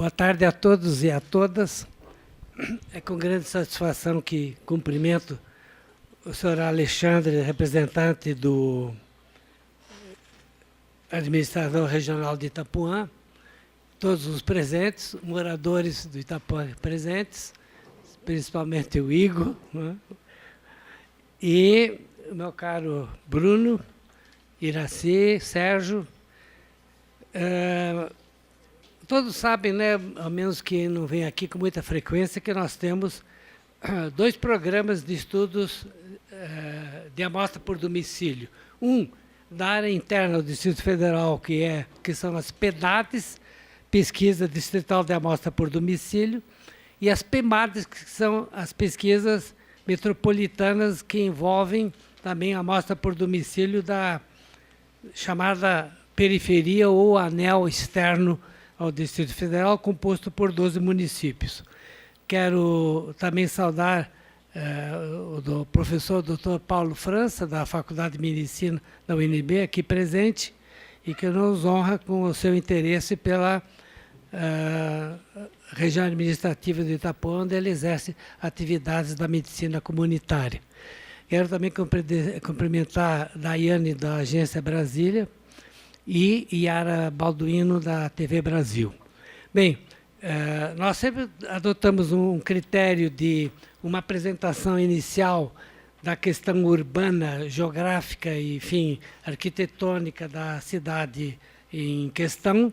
Boa tarde a todos e a todas. É com grande satisfação que cumprimento o senhor Alexandre, representante do administrador regional de Itapuã, todos os presentes, moradores do Itapuã presentes, principalmente o Igor, né? E o meu caro Bruno, Iraci, Sérgio. Todos sabem, né, ao menos que não vem aqui com muita frequência, que nós temos 2 programas de estudos de amostra por domicílio. Um, da área interna do Distrito Federal, que são as PEDADs, Pesquisa Distrital de Amostra por Domicílio, e as PEMADs, que são as pesquisas metropolitanas que envolvem também a amostra por domicílio da chamada periferia ou anel externo ao Distrito Federal, composto por 12 municípios. Quero também saudar o professor Dr. Paulo França, da Faculdade de Medicina da UNB, aqui presente, e que nos honra com o seu interesse pela região administrativa de Itapuã, onde ele exerce atividades da medicina comunitária. Quero também cumprimentar a Daiane, da Agência Brasília, e Yara Balduino, da TV Brasil. Bem, nós sempre adotamos um critério de uma apresentação inicial da questão urbana, geográfica e, enfim, arquitetônica da cidade em questão,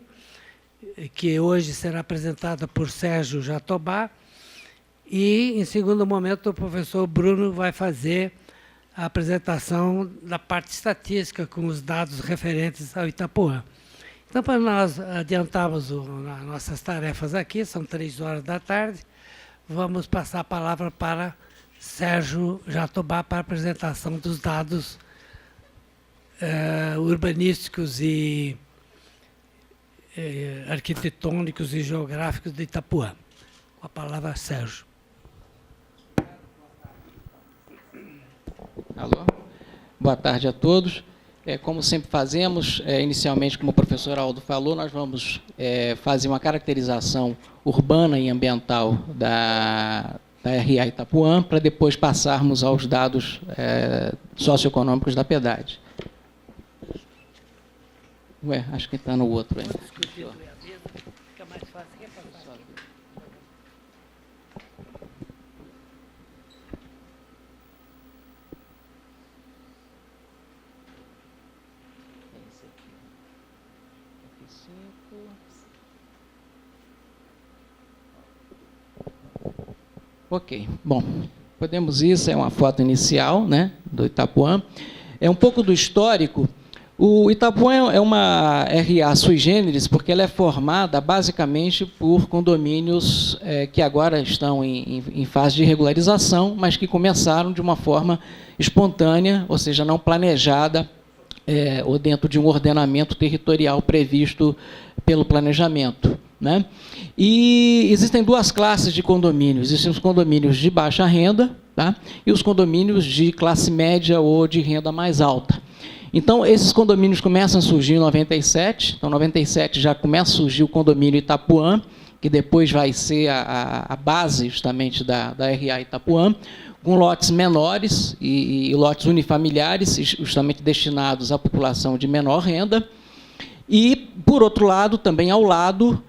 que hoje será apresentada por Sérgio Jatobá, e, em segundo momento, o professor Bruno vai fazer a apresentação da parte estatística com os dados referentes ao Itapuã. Então, para nós adiantarmos as nossas tarefas aqui, são 3 da tarde, vamos passar a palavra para Sérgio Jatobá para a apresentação dos dados urbanísticos e arquitetônicos e geográficos de Itapuã. Com a palavra, Sérgio. Alô? Boa tarde a todos. Como sempre fazemos, inicialmente, como o professor Aldo falou, nós vamos fazer uma caracterização urbana e ambiental da RA Itapuã, para depois passarmos aos dados socioeconômicos da PEDAD. Acho que está no outro aí. Fica mais fácil. Ok, bom, podemos ir, essa é uma foto inicial, né, do Itapuã. Um pouco do histórico. O Itapuã é uma RA sui generis, porque ela é formada basicamente por condomínios que agora estão em fase de regularização, mas que começaram de uma forma espontânea, ou seja, não planejada, ou dentro de um ordenamento territorial previsto pelo planejamento, né? E existem 2 classes de condomínios. Existem os condomínios de baixa renda, tá? E os condomínios de classe média ou de renda mais alta. Então, esses condomínios começam a surgir em 97. Então, em 97 já começa a surgir o condomínio Itapuã, que depois vai ser a base, justamente, da RA Itapuã, com lotes menores e lotes unifamiliares, justamente destinados à população de menor renda. E, por outro lado, também ao lado,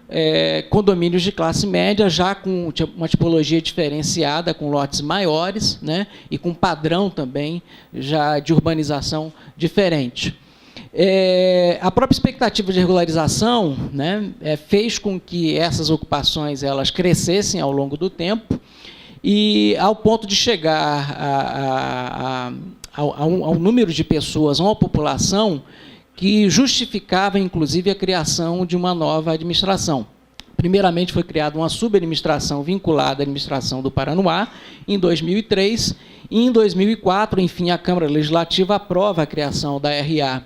condomínios de classe média, já com uma tipologia diferenciada, com lotes maiores, né, e com padrão também já de urbanização diferente. A própria expectativa de regularização, né, fez com que essas ocupações elas crescessem ao longo do tempo, e ao ponto de chegar ao número de pessoas, a uma população que justificava, inclusive, a criação de uma nova administração. Primeiramente, foi criada uma subadministração vinculada à administração do Paranoá, em 2003, e em 2004, enfim, a Câmara Legislativa aprova a criação da RA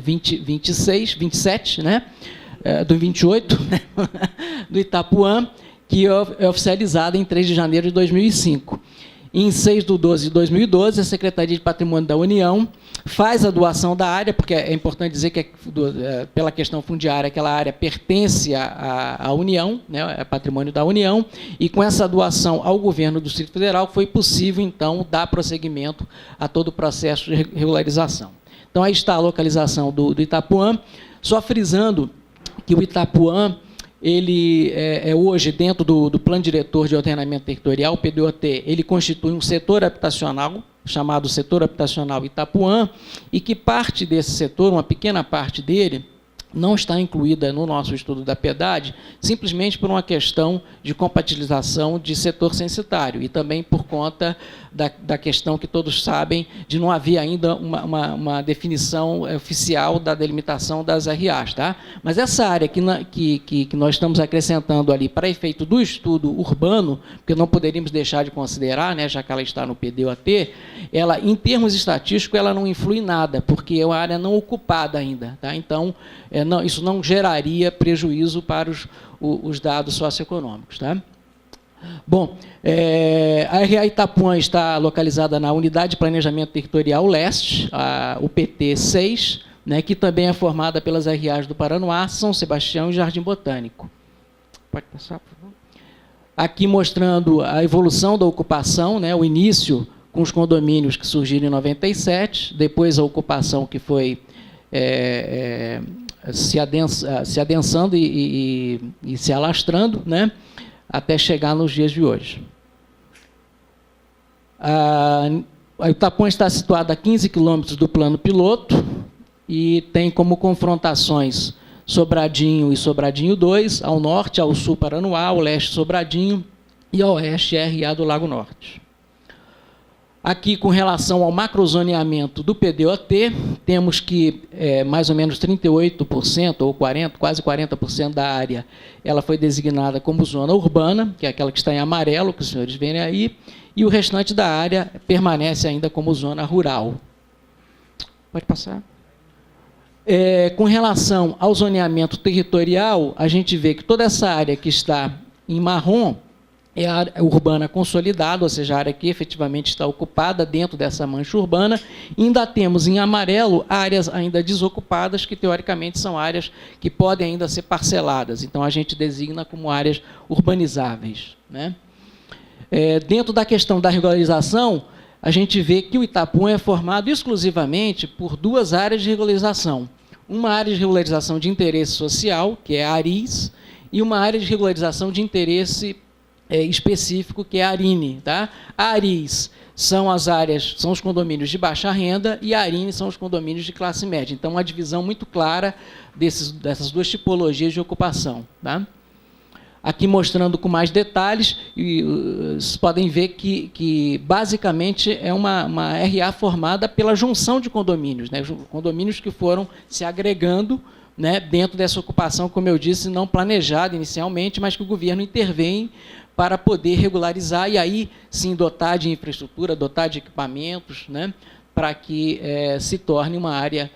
27, né, do 28, né, do Itapuã, que é oficializada em 3 de janeiro de 2005. Em 6/12/2012, a Secretaria de Patrimônio da União faz a doação da área, porque é importante dizer que, pela questão fundiária, aquela área pertence à União, né, é patrimônio da União, e com essa doação ao governo do Distrito Federal, foi possível, então, dar prosseguimento a todo o processo de regularização. Então, aí está a localização do Itapuã, só frisando que o Itapuã, ele é hoje, dentro do Plano Diretor de Ordenamento Territorial, o PDOT, ele constitui um setor habitacional, chamado Setor Habitacional Itapuã, e que parte desse setor, uma pequena parte dele, não está incluída no nosso estudo da PEDAD, simplesmente por uma questão de compatibilização de setor censitário, e também por conta da questão que todos sabem, de não haver ainda uma definição oficial da delimitação das RAs. Tá? Mas essa área que nós estamos acrescentando ali para efeito do estudo urbano, porque não poderíamos deixar de considerar, né, já que ela está no PDOT, ela, em termos estatísticos, ela não influi em nada, porque é uma área não ocupada ainda. Tá? Então, isso não geraria prejuízo para os dados socioeconômicos. Tá? Bom, a RA Itapuã está localizada na Unidade de Planejamento Territorial Leste, a UPT 6, né, que também é formada pelas RAs do Paranoá, São Sebastião e Jardim Botânico. Pode passar, por favor. Aqui mostrando a evolução da ocupação, né, o início com os condomínios que surgiram em 97, depois a ocupação que foi se adensando e se alastrando, né, até chegar nos dias de hoje. O Itapuã está situado a 15 quilômetros do plano piloto e tem como confrontações Sobradinho e Sobradinho 2, ao norte, ao sul Paranoá, ao leste Sobradinho e ao oeste RA do Lago Norte. Aqui, com relação ao macrozoneamento do PDOT, temos que mais ou menos 38% ou 40%, quase 40% da área, ela foi designada como zona urbana, que é aquela que está em amarelo, que os senhores verem aí, e o restante da área permanece ainda como zona rural. Pode passar. Com relação ao zoneamento territorial, a gente vê que toda essa área que está em marrom é a área urbana consolidada, ou seja, a área que efetivamente está ocupada dentro dessa mancha urbana. E ainda temos em amarelo áreas ainda desocupadas, que teoricamente são áreas que podem ainda ser parceladas. Então, a gente designa como áreas urbanizáveis. Né? Dentro da questão da regularização, a gente vê que o Itapuã é formado exclusivamente por duas áreas de regularização. Uma área de regularização de interesse social, que é a ARIS, e uma área de regularização de interesse específico, que é a ARINE. Tá? A ARIS são as áreas, são os condomínios de baixa renda, e a ARINE são os condomínios de classe média. Então, uma divisão muito clara dessas duas tipologias de ocupação. Tá? Aqui mostrando com mais detalhes, e vocês podem ver que basicamente é uma RA formada pela junção de condomínios, né? Condomínios que foram se agregando, né, dentro dessa ocupação, como eu disse, não planejada inicialmente, mas que o governo intervém para poder regularizar e aí sim dotar de infraestrutura, dotar de equipamentos, né, para que se torne uma área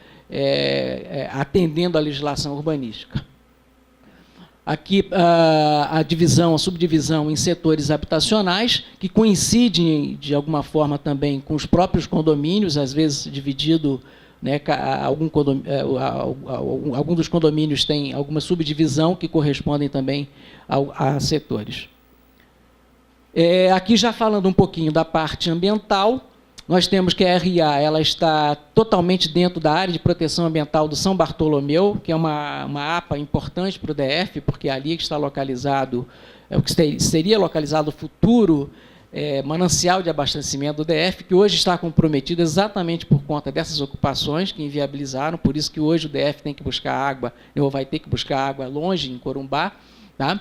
atendendo à legislação urbanística. Aqui a subdivisão em setores habitacionais, que coincidem de alguma forma também com os próprios condomínios, às vezes dividido, né, algum dos condomínios tem alguma subdivisão que correspondem também a setores. Aqui já falando um pouquinho da parte ambiental, nós temos que a RA ela está totalmente dentro da área de proteção ambiental do São Bartolomeu, que é uma APA importante para o DF, porque é ali que está localizado, o que seria localizado o futuro manancial de abastecimento do DF, que hoje está comprometido exatamente por conta dessas ocupações que inviabilizaram, por isso que hoje o DF tem que buscar água, ou vai ter que buscar água longe, em Corumbá. Tá?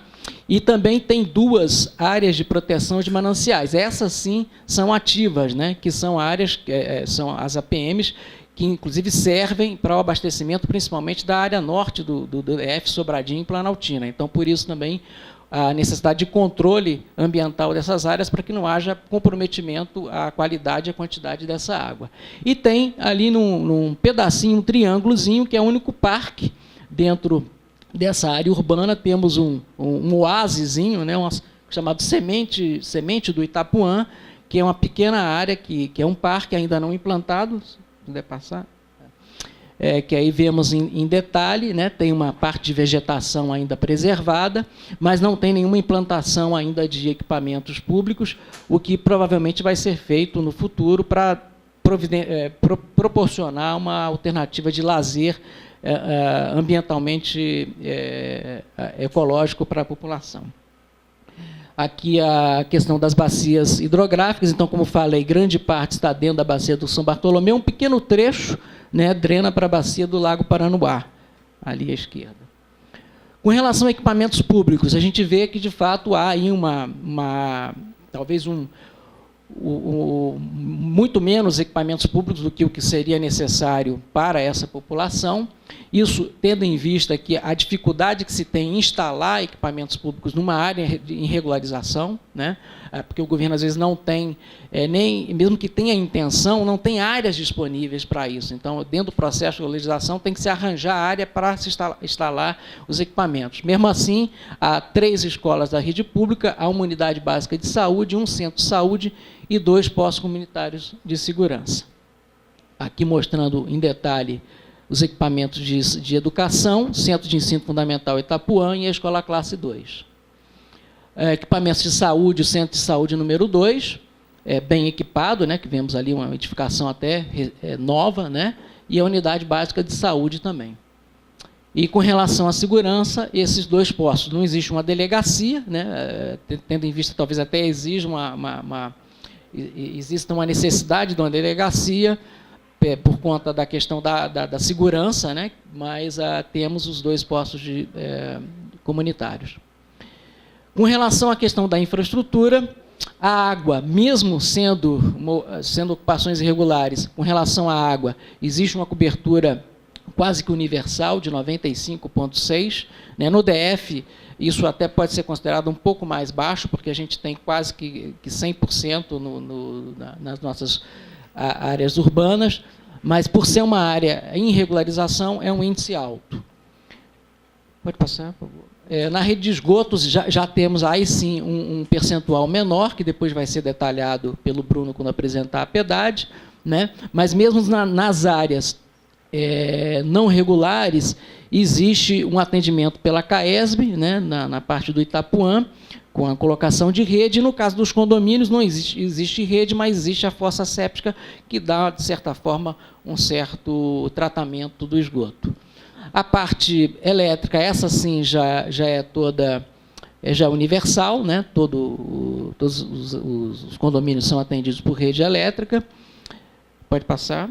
E também tem duas áreas de proteção de mananciais. Essas, sim, são ativas, né? Que são áreas, são as APMs, que, inclusive, servem para o abastecimento, principalmente da área norte do DF, Sobradinho e Planaltina. Então, por isso, também, a necessidade de controle ambiental dessas áreas para que não haja comprometimento à qualidade e à quantidade dessa água. E tem ali num pedacinho, um triângulozinho, que é o único parque dentro dessa área urbana, temos um oásisinho, né, chamado Semente do Itapuã, que é uma pequena área, que é um parque ainda não implantado, se puder passar, que aí vemos em detalhe, né, tem uma parte de vegetação ainda preservada, mas não tem nenhuma implantação ainda de equipamentos públicos, o que provavelmente vai ser feito no futuro para proporcionar uma alternativa de lazer ambientalmente ecológico para a população. Aqui a questão das bacias hidrográficas. Então, como falei, grande parte está dentro da bacia do São Bartolomeu, um pequeno trecho, né, drena para a bacia do Lago Paranoá, ali à esquerda. Com relação a equipamentos públicos, a gente vê que, de fato, há aí talvez muito menos equipamentos públicos do que o que seria necessário para essa população. Isso tendo em vista que a dificuldade que se tem em instalar equipamentos públicos numa área em regularização, né? Porque o governo, às vezes, não tem, nem mesmo que tenha intenção, não tem áreas disponíveis para isso. Então, dentro do processo de regularização, tem que se arranjar área para se instalar os equipamentos. Mesmo assim, há 3 escolas da rede pública, há uma unidade básica de saúde, um centro de saúde e 2 postos comunitários de segurança. Aqui mostrando em detalhe os equipamentos de educação, Centro de Ensino Fundamental Itapuã e a Escola Classe 2. Equipamentos de saúde, o Centro de Saúde número 2, bem equipado, né, que vemos ali uma edificação até nova, né, e a Unidade Básica de Saúde também. E com relação à segurança, esses 2 postos, não existe uma delegacia, né, tendo em vista, talvez até exista uma necessidade de uma delegacia, por conta da questão da segurança, né, mas temos os 2 postos comunitários. Com relação à questão da infraestrutura, a água, mesmo sendo ocupações irregulares, com relação à água, existe uma cobertura quase que universal, de 95,6%. Né? No DF, isso até pode ser considerado um pouco mais baixo, porque a gente tem quase que 100% nas nossas áreas urbanas, mas, por ser uma área em regularização, é um índice alto. Pode passar, por favor. Na rede de esgotos, já temos aí sim um percentual menor, que depois vai ser detalhado pelo Bruno quando apresentar a PEDAD, né? Mas mesmo nas áreas não regulares, existe um atendimento pela CAESB, né? na parte do Itapuã, com a colocação de rede. No caso dos condomínios, não existe rede, mas existe a fossa séptica, que dá, de certa forma, um certo tratamento do esgoto. A parte elétrica, essa sim já é toda universal, né? Todos os condomínios são atendidos por rede elétrica. Pode passar.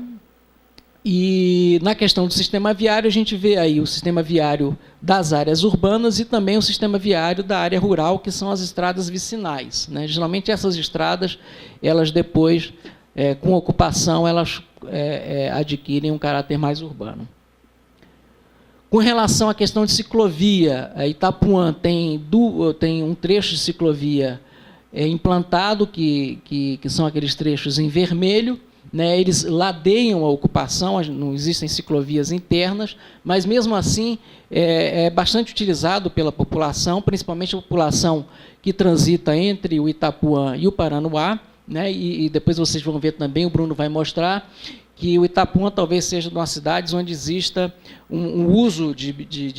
E na questão do sistema viário, a gente vê aí o sistema viário das áreas urbanas e também o sistema viário da área rural, que são as estradas vicinais, né? Geralmente essas estradas, elas depois, com ocupação, elas adquirem um caráter mais urbano. Com relação à questão de ciclovia, Itapuã tem um trecho de ciclovia implantado, que são aqueles trechos em vermelho, né, eles ladeiam a ocupação, não existem ciclovias internas, mas, mesmo assim, é bastante utilizado pela população, principalmente a população que transita entre o Itapuã e o Paranoá, né, e depois vocês vão ver também, o Bruno vai mostrar, que o Itapuã talvez seja de uma cidade onde exista um uso de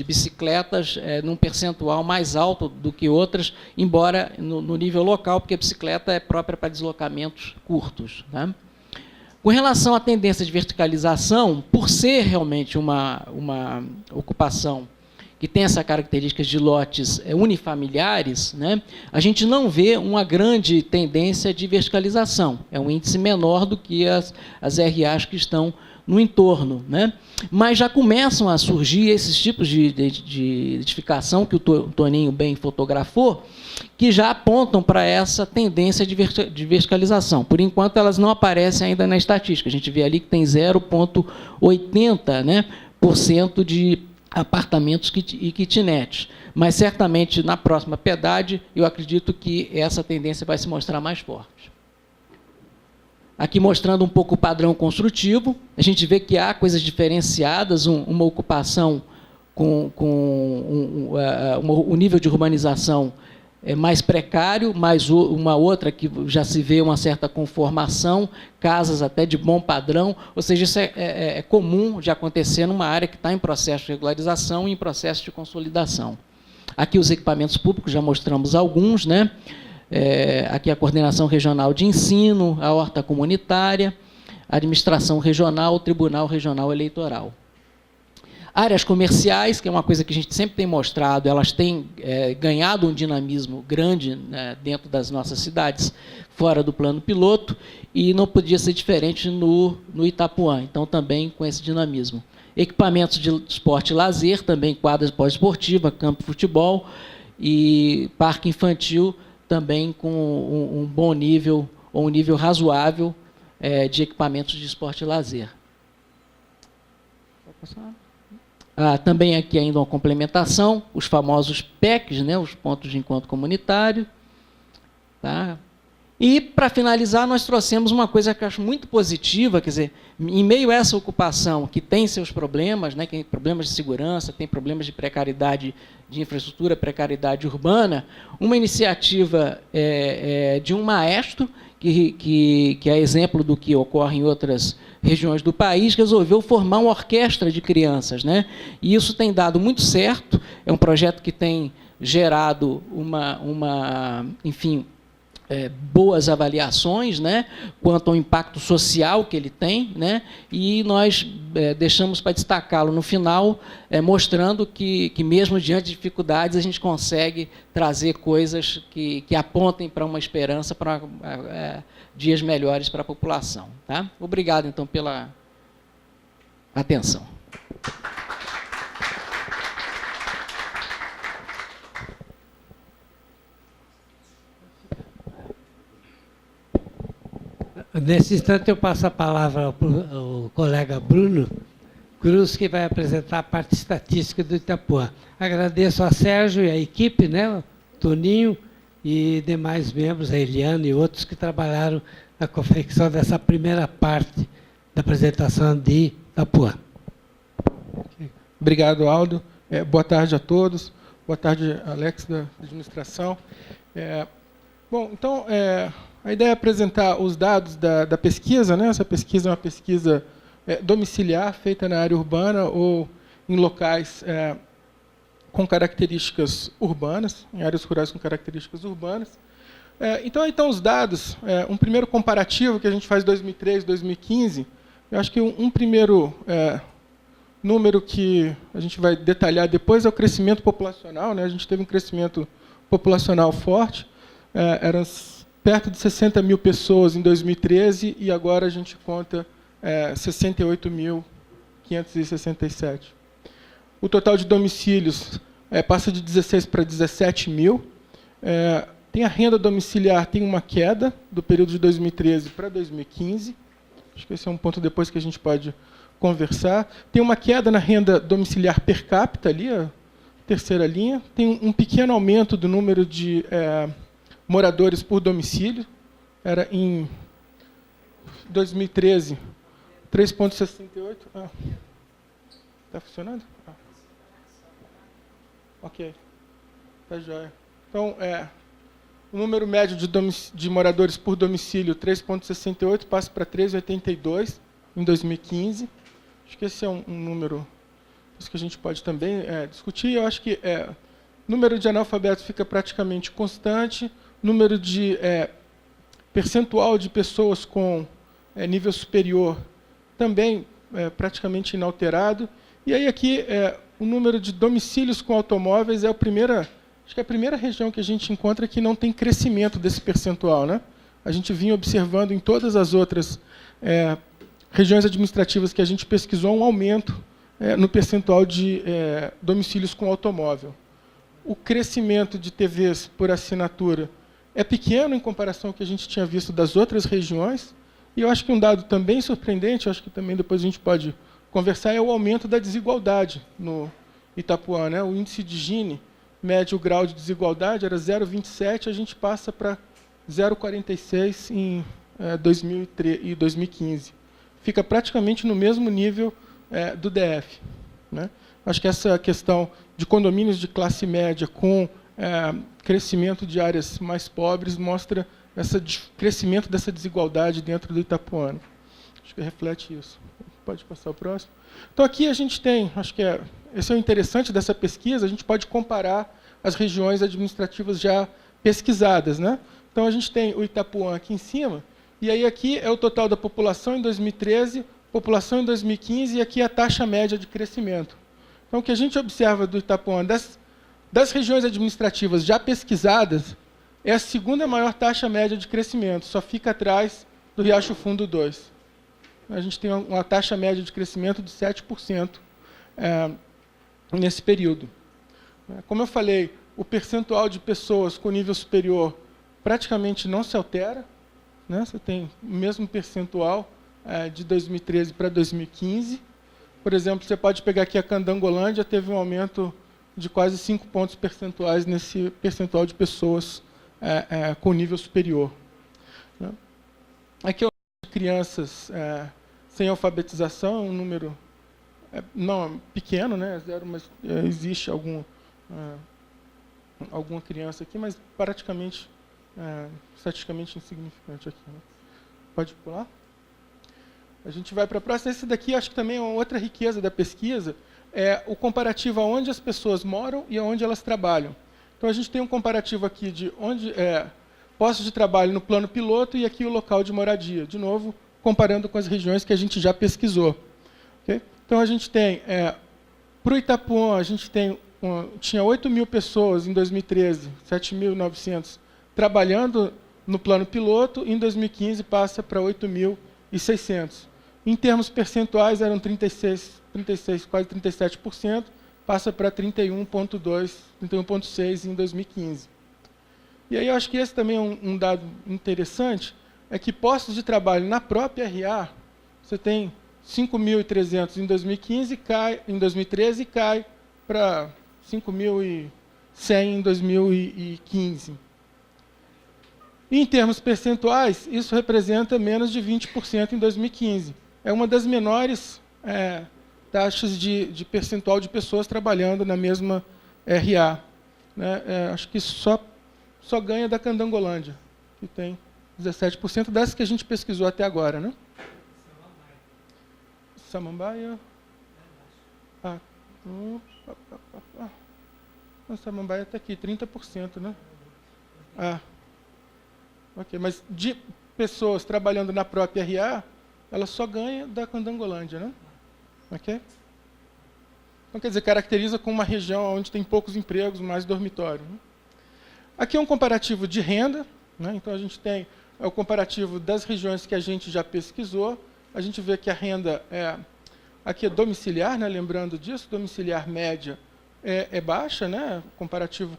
bicicletas num percentual mais alto do que outras, embora no nível local, porque a bicicleta é própria para deslocamentos curtos, né? Com relação à tendência de verticalização, por ser realmente uma ocupação que tem essa característica de lotes unifamiliares, né, a gente não vê uma grande tendência de verticalização. É um índice menor do que as RAs que estão no entorno, né? Mas já começam a surgir esses tipos de edificação que o Toninho bem fotografou, que já apontam para essa tendência de verticalização. Por enquanto, elas não aparecem ainda na estatística. A gente vê ali que tem 0,80%, né, de apartamentos e kitnets. Mas, certamente, na próxima PEDAD, eu acredito que essa tendência vai se mostrar mais forte. Aqui mostrando um pouco o padrão construtivo, a gente vê que há coisas diferenciadas, uma ocupação com o nível de urbanização mais precário, mais uma outra que já se vê uma certa conformação, casas até de bom padrão, ou seja, isso é comum de acontecer numa área que está em processo de regularização e em processo de consolidação. Aqui os equipamentos públicos, já mostramos alguns, né? Aqui a Coordenação Regional de Ensino, a Horta Comunitária, a Administração Regional, o Tribunal Regional Eleitoral. Áreas comerciais, que é uma coisa que a gente sempre tem mostrado, elas têm ganhado um dinamismo grande, né, dentro das nossas cidades, fora do plano piloto, e não podia ser diferente no Itapuã, então também com esse dinamismo. Equipamentos de esporte e lazer, também quadras pós-esportiva, campo de futebol e parque infantil, também com um bom nível, ou um nível razoável de equipamentos de esporte e lazer. Pode passar? Também aqui ainda uma complementação, os famosos PECs, né, os pontos de encontro comunitário. Tá? E, para finalizar, nós trouxemos uma coisa que eu acho muito positiva, quer dizer, em meio a essa ocupação que tem seus problemas, né, que tem problemas de segurança, tem problemas de precariedade de infraestrutura, precariedade urbana, uma iniciativa de um maestro, que é exemplo do que ocorre em outras regiões do país, resolveu formar uma orquestra de crianças, né? E isso tem dado muito certo, é um projeto que tem gerado enfim, boas avaliações, né, quanto ao impacto social que ele tem, né, e nós deixamos para destacá-lo no final, mostrando que mesmo diante de dificuldades a gente consegue trazer coisas que apontem para uma esperança, para dias melhores para a população. Tá? Obrigado, então, pela atenção. Nesse instante, eu passo a palavra ao colega Bruno Cruz, que vai apresentar a parte estatística do Itapuã. Agradeço a Sérgio e a equipe, né, o Toninho e demais membros, a Eliana e outros que trabalharam na confecção dessa primeira parte da apresentação de Itapuã. Obrigado, Aldo. Boa tarde a todos. Boa tarde, Alex, da administração. Bom, então, a ideia é apresentar os dados da pesquisa, né? Essa pesquisa é uma pesquisa domiciliar, feita na área urbana ou em locais com características urbanas, em áreas rurais com características urbanas. Então, os dados, um primeiro comparativo que a gente faz 2003, 2015, eu acho que um primeiro número que a gente vai detalhar depois é o crescimento populacional, né? A gente teve um crescimento populacional forte, eram perto de 60 mil pessoas em 2013 e agora a gente conta 68.567. O total de domicílios passa de 16 para 17 mil. Tem a renda domiciliar, tem uma queda do período de 2013 para 2015. Acho que esse é um ponto depois que a gente pode conversar. Tem uma queda na renda domiciliar per capita, ali, a terceira linha. Tem um pequeno aumento do número de moradores por domicílio. Era em 2013, 3,68. Está funcionando? Ok. Está jóia. Então, o número médio de moradores por domicílio, 3,68, passa para 3,82 em 2015. Acho que esse é um número que a gente pode também discutir. Eu acho que o número de analfabetos fica praticamente constante, número de percentual de pessoas com nível superior também praticamente inalterado. E aí aqui o número de domicílios com automóveis acho que é a primeira região que a gente encontra que não tem crescimento desse percentual, né? A gente vinha observando em todas as outras regiões administrativas que a gente pesquisou um aumento no percentual de domicílios com automóvel. O crescimento de TVs por assinatura é pequeno em comparação ao que a gente tinha visto das outras regiões. E eu acho que um dado também surpreendente, eu acho que também depois a gente pode conversar, é o aumento da desigualdade no Itapuã, né? O índice de Gini, médio grau de desigualdade, era 0,27, a gente passa para 0,46 em 2015. Fica praticamente no mesmo nível do DF, né? Acho que essa questão de condomínios de classe média com crescimento de áreas mais pobres, mostra esse crescimento dessa desigualdade dentro do Itapuã. Acho que reflete isso. Pode passar o próximo. Então, aqui a gente tem, acho que esse é o interessante dessa pesquisa, a gente pode comparar as regiões administrativas já pesquisadas, né? Então, a gente tem o Itapuã aqui em cima, e aí aqui é o total da população em 2013, população em 2015, e aqui a taxa média de crescimento. Então, o que a gente observa do Itapuã, das regiões administrativas já pesquisadas, é a segunda maior taxa média de crescimento, só fica atrás do Riacho Fundo 2. A gente tem uma taxa média de crescimento de 7% nesse período. Como eu falei, o percentual de pessoas com nível superior praticamente não se altera, né? Você tem o mesmo percentual de 2013 para 2015. Por exemplo, você pode pegar aqui a Candangolândia, teve um aumento de quase 5 pontos percentuais nesse percentual de pessoas com nível superior. Né? Aqui é o número de crianças sem alfabetização, um número não pequeno, né? Zero, mas existe alguma criança aqui, mas praticamente, estatisticamente insignificante aqui. Né? Pode pular? A gente vai para a próxima. Esse daqui acho que também é uma outra riqueza da pesquisa, é o comparativo aonde as pessoas moram e aonde elas trabalham. Então, a gente tem um comparativo aqui de onde postos de trabalho no plano piloto e aqui o local de moradia. De novo, comparando com as regiões que a gente já pesquisou. Okay? Então, a gente tem, para o Itapuã, a gente tinha 8 mil pessoas em 2013, 7.900, trabalhando no plano piloto, e em 2015 passa para 8.600. Em termos percentuais, eram 36, quase 37%, passa para 31,2%, 31,6% em 2015. E aí eu acho que esse também é um dado interessante, é que postos de trabalho na própria RA, você tem 5.300 em 2015, em 2013 e cai para 5.100 em 2015. E em termos percentuais, isso representa menos de 20% em 2015. É uma das menores taxas de percentual de pessoas trabalhando na mesma RA. Né? Acho que só ganha da Candangolândia, que tem 17% dessas que a gente pesquisou até agora. Né? Samambaia. Samambaia está aqui, 30%. Né? Ok, mas de pessoas trabalhando na própria RA, ela só ganha da Candangolândia, né? Ok? Então, quer dizer, caracteriza como uma região onde tem poucos empregos, mais dormitório. Né? Aqui é um comparativo de renda, né? Então a gente tem o comparativo das regiões que a gente já pesquisou. A gente vê que a renda aqui é domiciliar, né? Lembrando disso, domiciliar média é baixa, né? Comparativo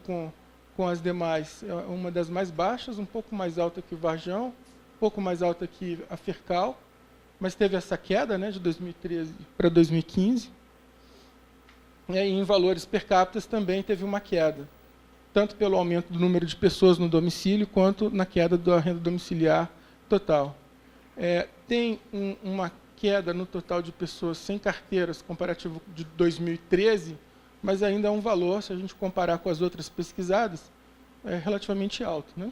com as demais, é uma das mais baixas, um pouco mais alta que o Varjão, um pouco mais alta que a Fercal, mas teve essa queda, né, de 2013 para 2015. E aí, em valores per capita também teve uma queda, tanto pelo aumento do número de pessoas no domicílio, quanto na queda da renda domiciliar total. Tem uma queda no total de pessoas sem carteiras, comparativo de 2013, mas ainda é um valor, se a gente comparar com as outras pesquisadas, relativamente alto. Né?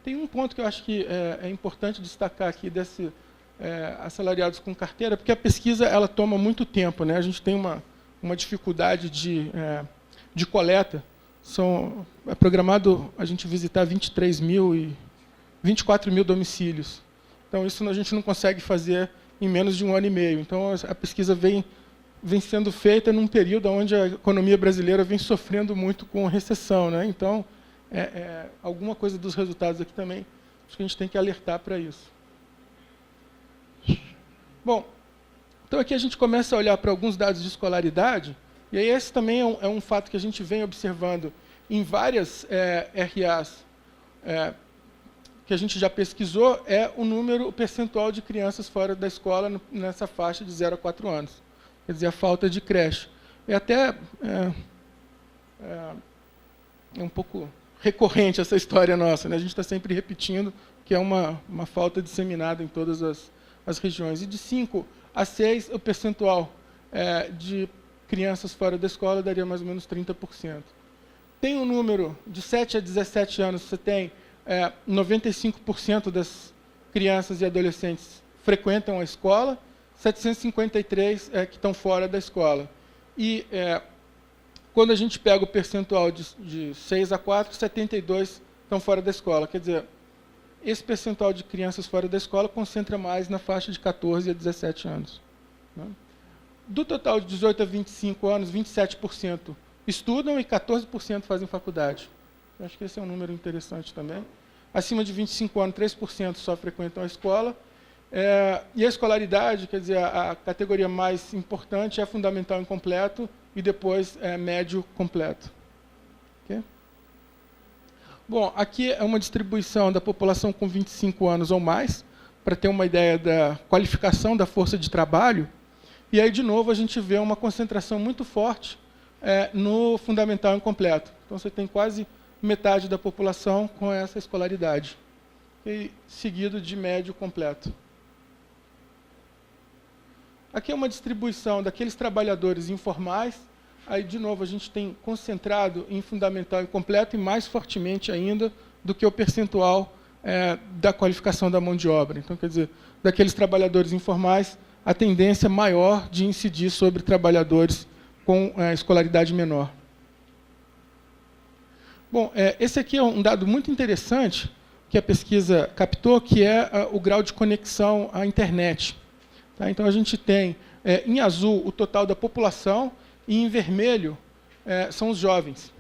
Tem um ponto que eu acho que é importante destacar aqui desse assalariados com carteira, porque a pesquisa ela toma muito tempo. Né? A gente tem uma dificuldade de coleta. É programado a gente visitar 24 mil domicílios. Então, isso a gente não consegue fazer em menos de 1 ano e meio. Então, a pesquisa vem sendo feita num período onde a economia brasileira vem sofrendo muito com recessão. Né? Então, alguma coisa dos resultados aqui também, acho que a gente tem que alertar para isso. Bom, então aqui a gente começa a olhar para alguns dados de escolaridade, e aí esse também é um fato que a gente vem observando em várias RAs que a gente já pesquisou, é o percentual de crianças fora da escola nessa faixa de 0 a 4 anos. Quer dizer, a falta de creche. Até um pouco recorrente essa história nossa. Né? A gente está sempre repetindo que é uma falta disseminada em todas as regiões. E de 5 a 6, o percentual de crianças fora da escola daria mais ou menos 30%. tem um número de 7 a 17 anos, você tem 95% das crianças e adolescentes frequentam a escola, 753 que estão fora da escola. E quando a gente pega o percentual de 6 a 4, 72 estão fora da escola. Quer dizer, esse percentual de crianças fora da escola concentra mais na faixa de 14 a 17 anos. Né? Do total de 18 a 25 anos, 27% estudam e 14% fazem faculdade. Eu acho que esse é um número interessante também. Acima de 25 anos, 3% só frequentam a escola. E a escolaridade, quer dizer, a categoria mais importante é fundamental incompleto e depois médio completo. Okay? Bom, aqui é uma distribuição da população com 25 anos ou mais, para ter uma ideia da qualificação da força de trabalho. E aí, de novo, a gente vê uma concentração muito forte no fundamental incompleto. Então, você tem quase metade da população com essa escolaridade, e seguido de médio completo. Aqui é uma distribuição daqueles trabalhadores informais. Aí, de novo, a gente tem concentrado em fundamental incompleto e mais fortemente ainda do que o percentual da qualificação da mão de obra. Então, quer dizer, daqueles trabalhadores informais, a tendência maior de incidir sobre trabalhadores com escolaridade menor. Bom, esse aqui é um dado muito interessante que a pesquisa captou, que é o grau de conexão à internet. Tá? Então, a gente tem, em azul, o total da população, e em vermelho são os jovens.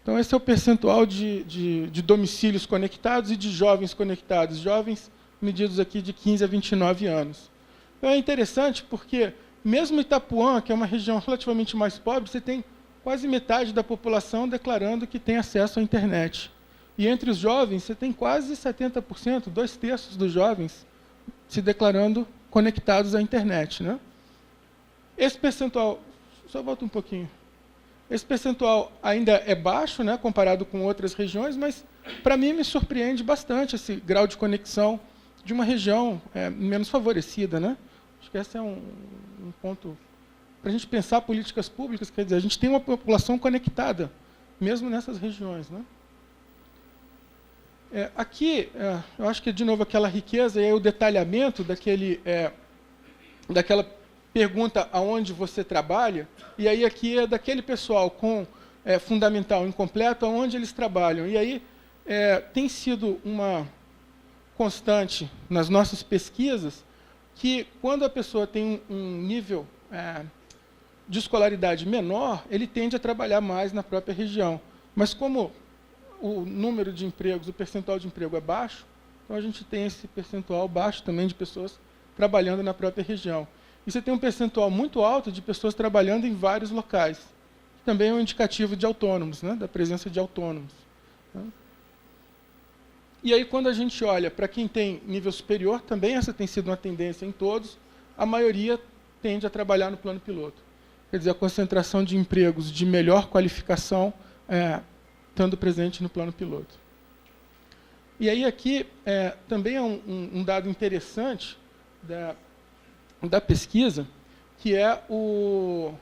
Então, esse é o percentual de domicílios conectados e de jovens conectados. Jovens medidos aqui de 15 a 29 anos. Então, é interessante porque, mesmo Itapuã, que é uma região relativamente mais pobre, você tem quase metade da população declarando que tem acesso à internet. E entre os jovens, você tem quase 70%, 2/3 dos jovens, se declarando conectados à internet. Né? Esse percentual... Só volta um pouquinho. Esse percentual ainda é baixo, né, comparado com outras regiões, mas, para mim, me surpreende bastante esse grau de conexão de uma região menos favorecida. Né? Acho que esse é um ponto para a gente pensar políticas públicas. Quer dizer, a gente tem uma população conectada, mesmo nessas regiões. Né? Aqui, eu acho que, de novo, aquela riqueza e o detalhamento daquela pergunta aonde você trabalha, e aí aqui é daquele pessoal com fundamental incompleto, aonde eles trabalham. E aí tem sido uma constante nas nossas pesquisas que, quando a pessoa tem um nível de escolaridade menor, ele tende a trabalhar mais na própria região. Mas como o número de empregos, o percentual de emprego é baixo, então a gente tem esse percentual baixo também de pessoas trabalhando na própria região. E você tem um percentual muito alto de pessoas trabalhando em vários locais, que também é um indicativo de autônomos, né, da presença de autônomos. Né? E aí, quando a gente olha para quem tem nível superior, também essa tem sido uma tendência em todos, a maioria tende a trabalhar no plano piloto. Quer dizer, a concentração de empregos de melhor qualificação estando presente no plano piloto. E aí aqui também é um dado interessante da pesquisa, que é o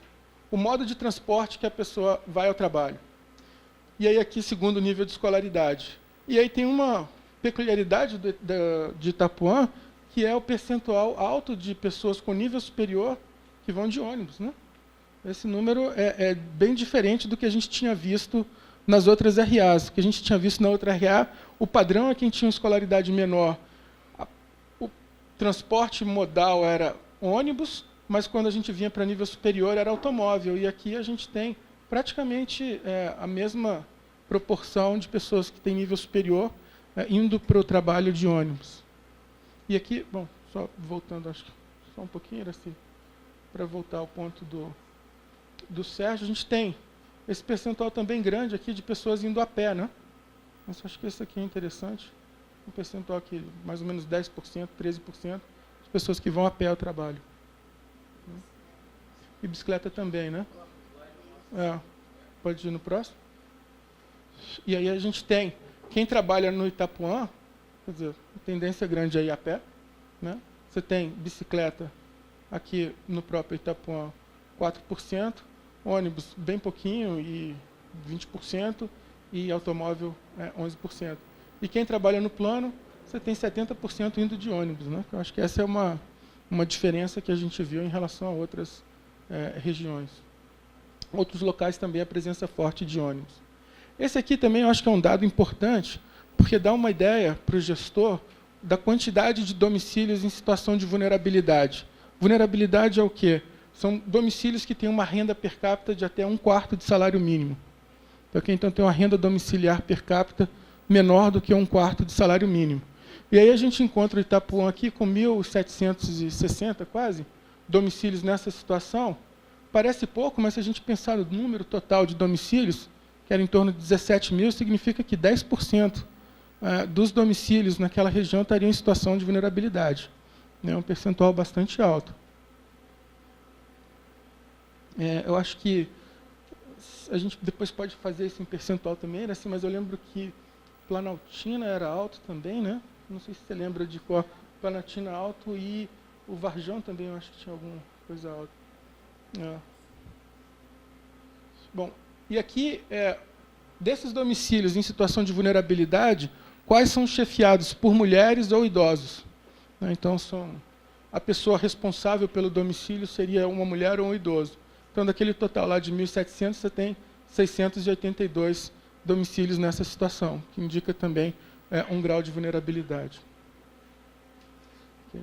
modo de transporte que a pessoa vai ao trabalho. E aí aqui, segundo o nível de escolaridade. E aí tem uma peculiaridade de Itapuã, que é o percentual alto de pessoas com nível superior que vão de ônibus. Né? Esse número é bem diferente do que a gente tinha visto nas outras RAs. O que a gente tinha visto na outra RA, o padrão é quem tinha uma escolaridade menor. O transporte modal era ônibus, mas quando a gente vinha para nível superior era automóvel. E aqui a gente tem praticamente a mesma proporção de pessoas que têm nível superior indo para o trabalho de ônibus. E aqui, bom, só voltando, acho que só um pouquinho, era assim, para voltar ao ponto do Sérgio, a gente tem esse percentual também grande aqui de pessoas indo a pé, né? Mas acho que esse aqui é interessante. Um percentual aqui, mais ou menos 10%, 13%, de pessoas que vão a pé ao trabalho. E bicicleta também, né? Pode ir no próximo? E aí a gente tem, quem trabalha no Itapuã, quer dizer, a tendência grande é ir a pé, né? Você tem bicicleta aqui no próprio Itapuã, 4%, ônibus bem pouquinho e 20% e automóvel 11%. E quem trabalha no plano, você tem 70% indo de ônibus, né? Eu acho que essa é uma diferença que a gente viu em relação a outras regiões. Outros locais também a presença forte de ônibus. Esse aqui também eu acho que é um dado importante, porque dá uma ideia para o gestor da quantidade de domicílios em situação de vulnerabilidade. Vulnerabilidade é o quê? São domicílios que têm uma renda per capita de até 1/4 de salário mínimo. Então tem uma renda domiciliar per capita menor do que 1/4 de salário mínimo. E aí a gente encontra o Itapuã aqui com 1.760, quase, domicílios nessa situação. Parece pouco, mas se a gente pensar no número total de domicílios, que era em torno de 17 mil, significa que 10% dos domicílios naquela região estariam em situação de vulnerabilidade. É um percentual bastante alto. Eu acho que a gente depois pode fazer isso em percentual também, né? Mas eu lembro que Planaltina era alto também, né? Não sei se você lembra de qual. Planaltina alto e o Varjão também, eu acho que tinha alguma coisa alta. Bom, e aqui, desses domicílios em situação de vulnerabilidade, quais são chefiados por mulheres ou idosos? Então, a pessoa responsável pelo domicílio seria uma mulher ou um idoso. Então, daquele total lá de 1.700, você tem 682 domicílios nessa situação, que indica também um grau de vulnerabilidade. Okay.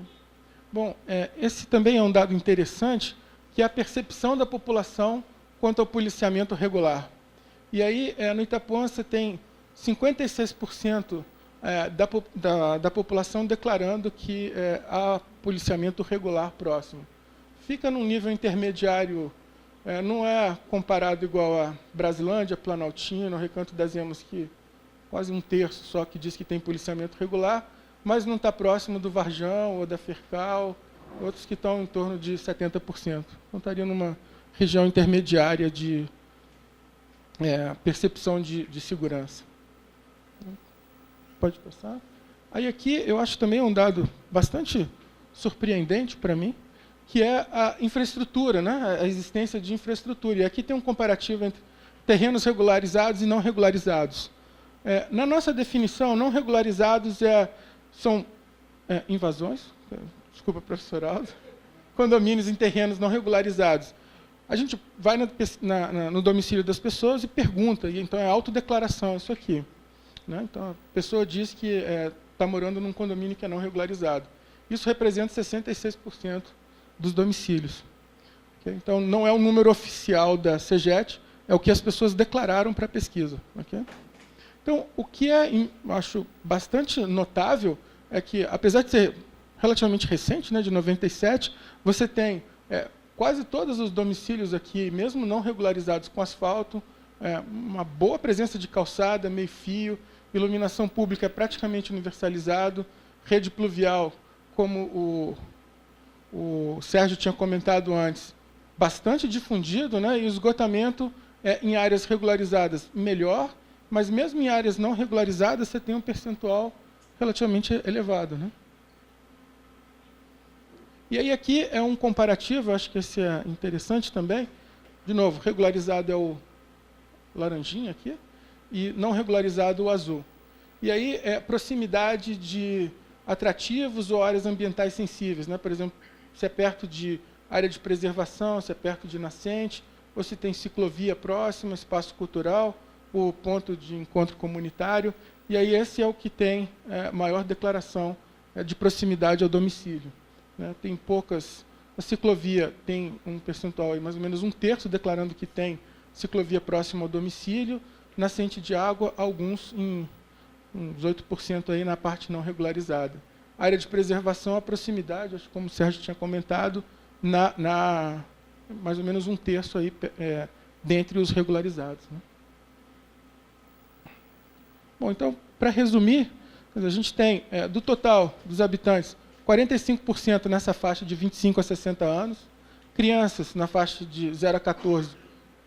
Bom, esse também é um dado interessante, que é a percepção da população quanto ao policiamento regular. E aí, no Itapuã, você tem 56% da população declarando que há policiamento regular próximo. Fica num nível intermediário, não é comparado igual a Brasilândia, Planaltina, Recanto das Emas, que quase 1/3 só que diz que tem policiamento regular, mas não está próximo do Varjão ou da Fercal, outros que estão em torno de 70%. Então, estaria numa região intermediária de percepção de segurança. Pode passar. Aí aqui eu acho também um dado bastante surpreendente para mim, que é a infraestrutura, né? A existência de infraestrutura. E aqui tem um comparativo entre terrenos regularizados e não regularizados. Na nossa definição, não regularizados são invasões, desculpa, professor Aldo, condomínios em terrenos não regularizados. A gente vai no domicílio das pessoas e pergunta, e então é autodeclaração isso aqui. Né? Então, a pessoa diz que está morando num condomínio que é não regularizado. Isso representa 66% dos domicílios. Okay? Então, não é o número oficial da CEGET, é o que as pessoas declararam para a pesquisa. Okay? Então, o que acho bastante notável é que, apesar de ser relativamente recente, né, de 97, você tem quase todos os domicílios aqui, mesmo não regularizados com asfalto, uma boa presença de calçada, meio-fio, iluminação pública praticamente universalizado, rede pluvial, como o Sérgio tinha comentado antes, bastante difundido, né, e o esgotamento em áreas regularizadas melhor, mas mesmo em áreas não regularizadas você tem um percentual relativamente elevado. Né? E aí aqui é um comparativo, acho que esse é interessante também. De novo, regularizado é o laranjinha aqui, e não regularizado o azul. E aí proximidade de atrativos ou áreas ambientais sensíveis. Né? Por exemplo, se é perto de área de preservação, se é perto de nascente, ou se tem ciclovia próxima, espaço cultural, o ponto de encontro comunitário. E aí esse é o que tem maior declaração de proximidade ao domicílio. Né? Tem poucas... A ciclovia tem um percentual, aí, mais ou menos 1/3, declarando que tem ciclovia próxima ao domicílio. Nascente de água, alguns uns 8% aí na parte não regularizada. Área de preservação, a proximidade, acho que como o Sérgio tinha comentado, mais ou menos 1/3 aí, dentre os regularizados. Né? Bom, então, para resumir, a gente tem, do total dos habitantes, 45% nessa faixa de 25 a 60 anos, crianças na faixa de 0 a 14,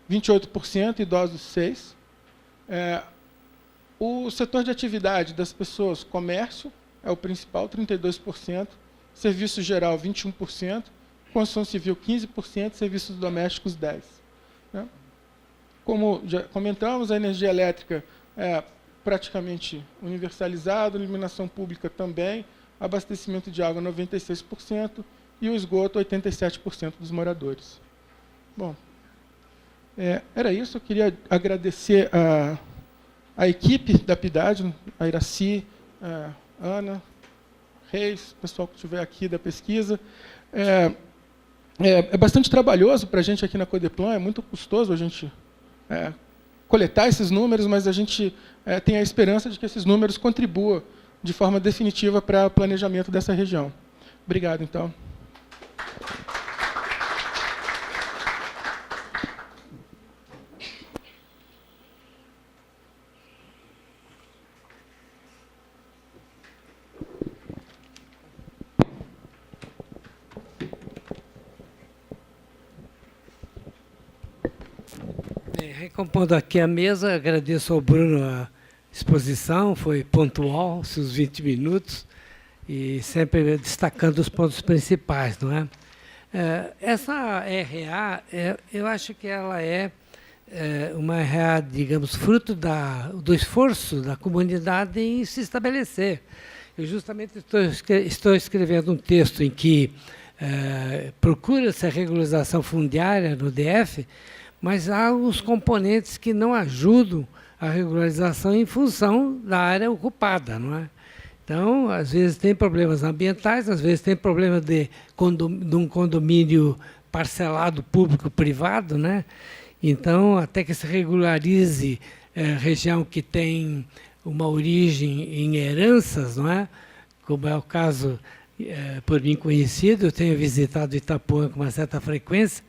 28%, idosos 6%. O setor de atividade das pessoas, comércio, é o principal, 32%, serviço geral, 21%, construção civil, 15%, serviços domésticos, 10%. Né? Como já comentamos, a energia elétrica é praticamente universalizada, iluminação pública também, abastecimento de água 96% e o esgoto 87% dos moradores. Bom, era isso. Eu queria agradecer a equipe da PIDAD, a Iraci, a Ana, Reis, o pessoal que estiver aqui da pesquisa. É bastante trabalhoso para a gente aqui na Codeplan, é muito custoso a gente coletar esses números, mas a gente tem a esperança de que esses números contribuam de forma definitiva para o planejamento dessa região. Obrigado, então. Recompondo aqui a mesa, agradeço ao Bruno a exposição, foi pontual, seus 20 minutos, e sempre destacando os pontos principais, não é? Essa RA, eu acho que ela é uma RA, digamos, fruto do esforço da comunidade em se estabelecer. Eu justamente estou escrevendo um texto em que procura-se a regularização fundiária no DF, mas há alguns componentes que não ajudam a regularização em função da área ocupada, não é? Então, às vezes tem problemas ambientais, às vezes tem problema de um condomínio parcelado público-privado, né? Então, até que se regularize região que tem uma origem em heranças, não é? Como é o caso, por mim conhecido, eu tenho visitado Itapuã com uma certa frequência,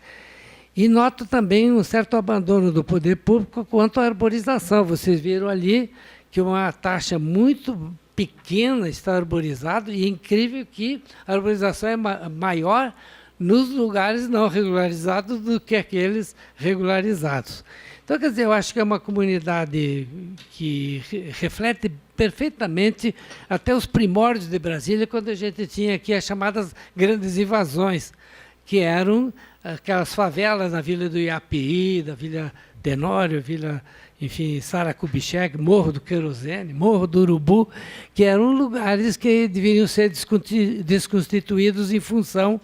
e noto também um certo abandono do poder público quanto à arborização. Vocês viram ali que uma taxa muito pequena está arborizada, e é incrível que a arborização é maior nos lugares não regularizados do que aqueles regularizados. Então, quer dizer, eu acho que é uma comunidade que reflete perfeitamente até os primórdios de Brasília, quando a gente tinha aqui as chamadas grandes invasões, que eram aquelas favelas na Vila do Iapi, da Vila Tenório, Vila, enfim, Sara Kubitschek, Morro do Querosene, Morro do Urubu, que eram lugares que deveriam ser desconstituídos em função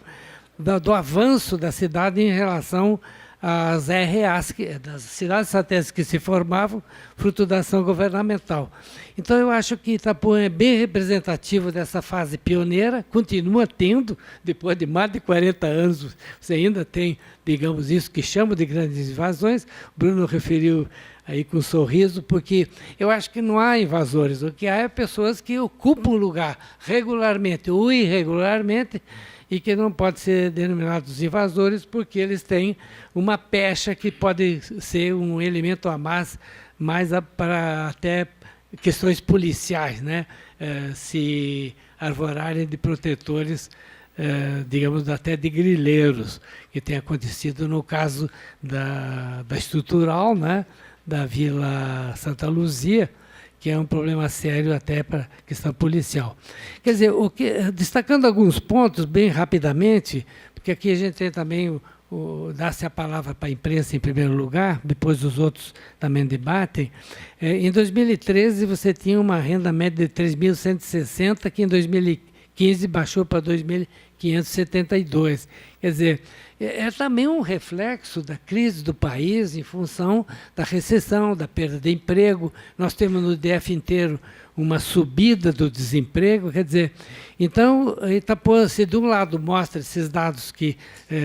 do avanço da cidade em relação às RAs, das cidades satélites que se formavam, fruto da ação governamental. Então, eu acho que Itapuã é bem representativo dessa fase pioneira, continua tendo, depois de mais de 40 anos, você ainda tem, digamos, isso que chamam de grandes invasões. O Bruno referiu aí com um sorriso, porque eu acho que não há invasores, o que há é pessoas que ocupam o lugar regularmente ou irregularmente, e que não podem ser denominados invasores, porque eles têm uma pecha que pode ser um elemento a mais para até questões policiais, né? Se arvorarem de protetores, digamos, até de grileiros, que tem acontecido no caso da estrutural, né? Da Vila Santa Luzia, que é um problema sério até para a questão policial. Quer dizer, destacando alguns pontos bem rapidamente, porque aqui a gente tem também dá-se a palavra para a imprensa em primeiro lugar, depois os outros também debatem. Em 2013, você tinha uma renda média de 3.160, que em 2015 baixou para 2.572. Quer dizer, é também um reflexo da crise do país em função da recessão, da perda de emprego. Nós temos no DF inteiro uma subida do desemprego, quer dizer, então Itapuã, se de um lado mostra esses dados que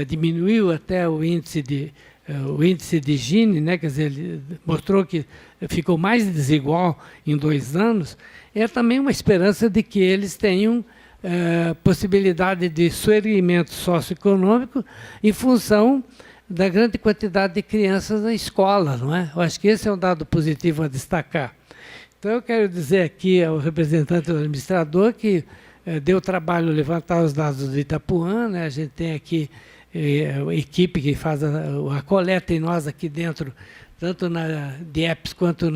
diminuiu até o índice de Gini, né, quer dizer, ele mostrou que ficou mais desigual em 2 anos, é também uma esperança de que eles tenham possibilidade de surgimento socioeconômico em função da grande quantidade de crianças na escola, não é? Eu acho que esse é um dado positivo a destacar. Então, eu quero dizer aqui ao representante do administrador que deu trabalho levantar os dados do Itapuã, né? A gente tem aqui a equipe que faz a coleta em nós aqui dentro, tanto na DIEPS quanto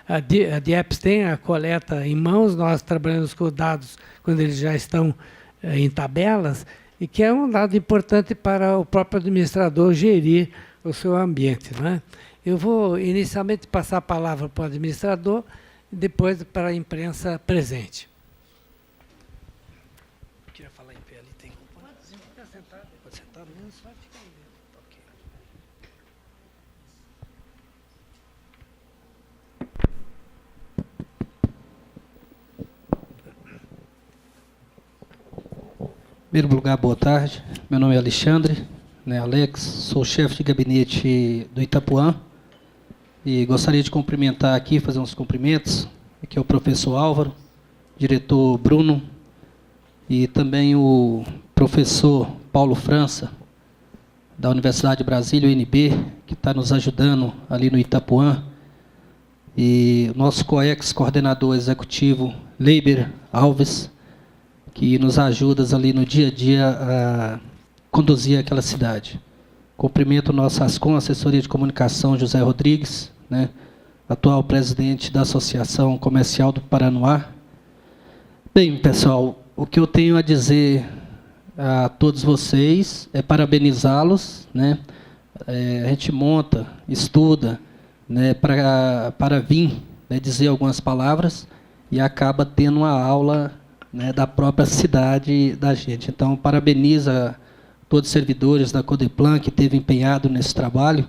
a DIEPS tem a coleta em mãos, nós trabalhamos com dados quando eles já estão em tabelas, e que é um dado importante para o próprio administrador gerir o seu ambiente, não é? Eu vou inicialmente passar a palavra para o administrador e depois para a imprensa presente. Queria falar em pé ali, tem como? Pode ficar sentado. Pode sentar mesmo, só fica aí dentro. Ok. Em primeiro lugar, boa tarde. Meu nome é Alexandre, né, Alex, sou chefe de gabinete do Itapuã e gostaria de cumprimentar aqui, fazer uns cumprimentos. Aqui é o professor Álvaro, diretor Bruno e também o professor Paulo França, da Universidade de Brasília, UNB, que está nos ajudando ali no Itapuã, e o nosso coordenador executivo, Leiber Alves, que nos ajuda ali no dia a dia a conduzir aquela cidade. Cumprimento o nosso ASCOM, Assessoria de Comunicação, José Rodrigues, né, atual presidente da Associação Comercial do Paranoá. Bem, pessoal, o que eu tenho a dizer a todos vocês é parabenizá-los, né? A gente monta, estuda, né, para vir, né, dizer algumas palavras e acaba tendo uma aula, né, da própria cidade da gente. Então, parabeniza todos os servidores da Codeplan que esteve empenhado nesse trabalho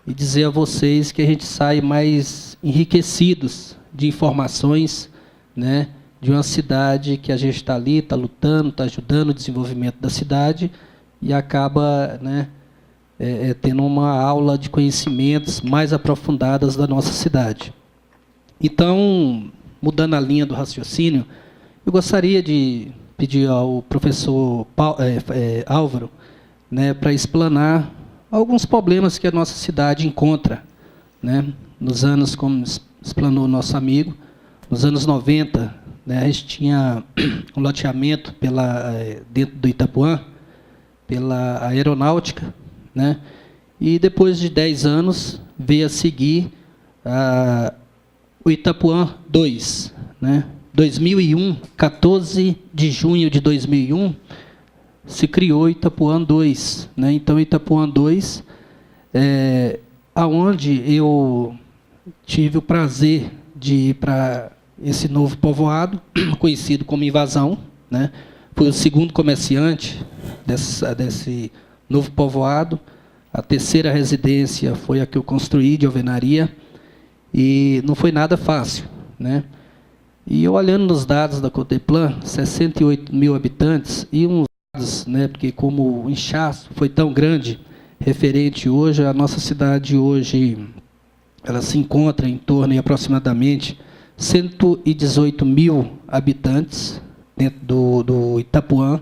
e dizer a vocês que a gente sai mais enriquecidos de informações, né, de uma cidade que a gente está ali, está lutando, está ajudando o desenvolvimento da cidade e acaba, né, tendo uma aula de conhecimentos mais aprofundadas da nossa cidade. Então, mudando a linha do raciocínio, eu gostaria de pedir ao professor Álvaro, né, para explanar alguns problemas que a nossa cidade encontra, né, nos anos, como explanou o nosso amigo, nos anos 90, né, a gente tinha um loteamento dentro do Itapuã, pela aeronáutica, né, e depois de 10 anos veio a seguir o Itapuã 2, né, 2001, 14 de junho de 2001, se criou Itapuã 2. Né? Então, Itapuã 2, aonde eu tive o prazer de ir para esse novo povoado, conhecido como Invasão. Né? Fui o segundo comerciante desse novo povoado. A terceira residência foi a que eu construí, de alvenaria, e não foi nada fácil, né? E eu olhando nos dados da Codeplan, 68 mil habitantes, e uns dados, né, porque como o inchaço foi tão grande, referente hoje, a nossa cidade hoje, ela se encontra em torno de aproximadamente 118 mil habitantes dentro do Itapuã,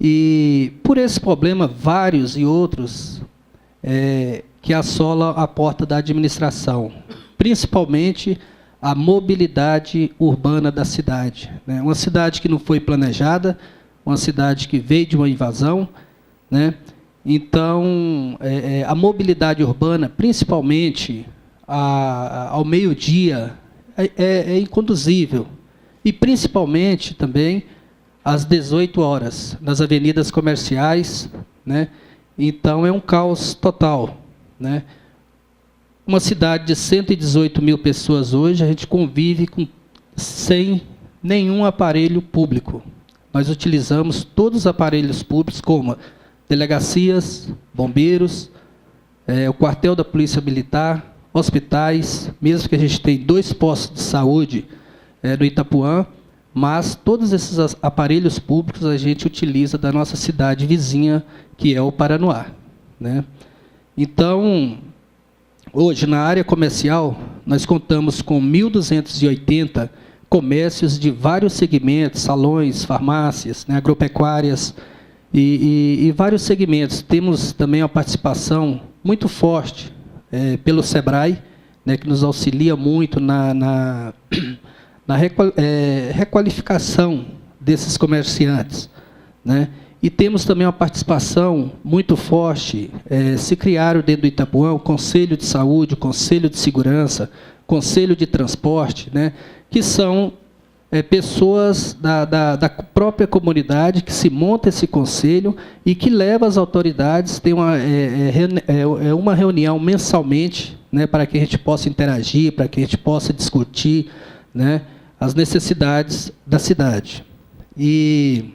e por esse problema, vários e outros que assolam a porta da administração, principalmente a mobilidade urbana da cidade. Né? Uma cidade que não foi planejada, uma cidade que veio de uma invasão. Né? Então, a mobilidade urbana, principalmente ao meio-dia, é inconduzível. E, principalmente, também, às 18 horas, nas avenidas comerciais. Né? Então, é um caos total. Né? Uma cidade de 118 mil pessoas hoje, a gente convive sem nenhum aparelho público. Nós utilizamos todos os aparelhos públicos, como delegacias, bombeiros, o quartel da Polícia Militar, hospitais, mesmo que a gente tenha 2 postos de saúde no Itapuã, mas todos esses aparelhos públicos a gente utiliza da nossa cidade vizinha, que é o Paranoá. Né? Então, hoje, na área comercial, nós contamos com 1.280 comércios de vários segmentos, salões, farmácias, né, agropecuárias e vários segmentos. Temos também uma participação muito forte pelo SEBRAE, né, que nos auxilia muito na requalificação desses comerciantes. Né? E temos também uma participação muito forte, se criaram dentro do Itapuã o Conselho de Saúde, o Conselho de Segurança, Conselho de Transporte, né, que são pessoas da própria comunidade que se monta esse conselho e que leva as autoridades, tem uma reunião mensalmente, né, para que a gente possa interagir, para que a gente possa discutir, né, as necessidades da cidade. E